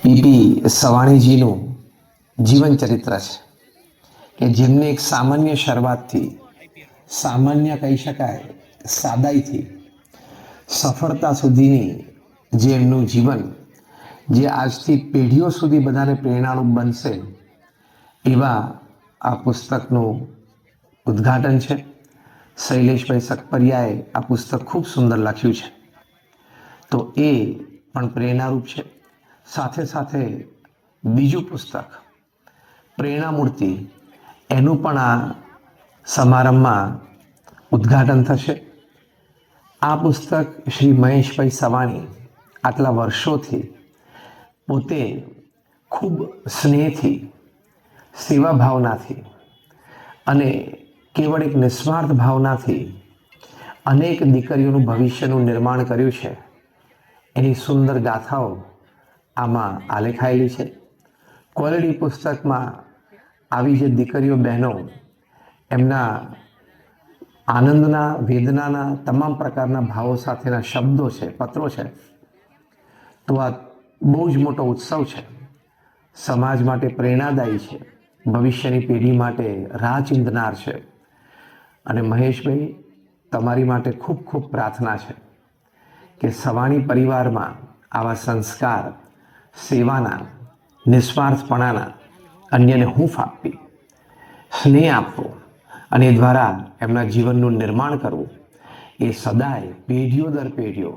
PP સવાણીજીનું જીવન ચરિત્ર છે કે જેમને એક સામાન્ય શરૂઆતથી, સામાન્ય કહી શકાય સાદાઈથી સફળતા સુધીની જે એમનું જીવન, જે આજથી પેઢીઓ સુધી બધાને પ્રેરણારૂપ બનશે એવા આ પુસ્તકનું ઉદ્ઘાટન છે. શૈલેષભાઈ સકપરિયાએ આ પુસ્તક ખૂબ સુંદર લખ્યું છે, તો એ પણ પ્રેરણારૂપ છે. સાથે સાથે બીજું પુસ્તક પ્રેરણામૂર્તિ, એનું પણ આ સમારંભમાં ઉદ્ઘાટન થશે. આ પુસ્તક શ્રી મહેશભાઈ સવાણી આટલા વર્ષોથી પોતે ખૂબ સ્નેહથી, સેવા ભાવનાથી અને કેવળ એક નિસ્વાર્થ ભાવનાથી અનેક દીકરીઓનું ભવિષ્યનું નિર્માણ કર્યું છે, એની સુંદર ગાથાઓ આમાં આલેખાયેલી છે. ક્વોલિટી પુસ્તકમાં આવી જે દીકરીઓ બહેનો એમના આનંદના, વેદનાના તમામ પ્રકારના ભાવો સાથેના શબ્દો છે, પત્રો છે, તો આ બહુ જ મોટો ઉત્સવ છે. સમાજ માટે પ્રેરણાદાયી છે, ભવિષ્યની પેઢી માટે રાહ ચીંધનાર છે. અને મહેશભાઈ, તમારી માટે ખૂબ ખૂબ પ્રાર્થના છે કે સવાણી પરિવારમાં આવા સંસ્કાર, સેવાના, નિસ્વાર્થપણાના, અન્યને હૂંફ આપવી, સ્નેહ આપવો અને એ દ્વારા એમના જીવનનું નિર્માણ કરવું, એ સદાય પેઢીઓ દર પેઢીઓ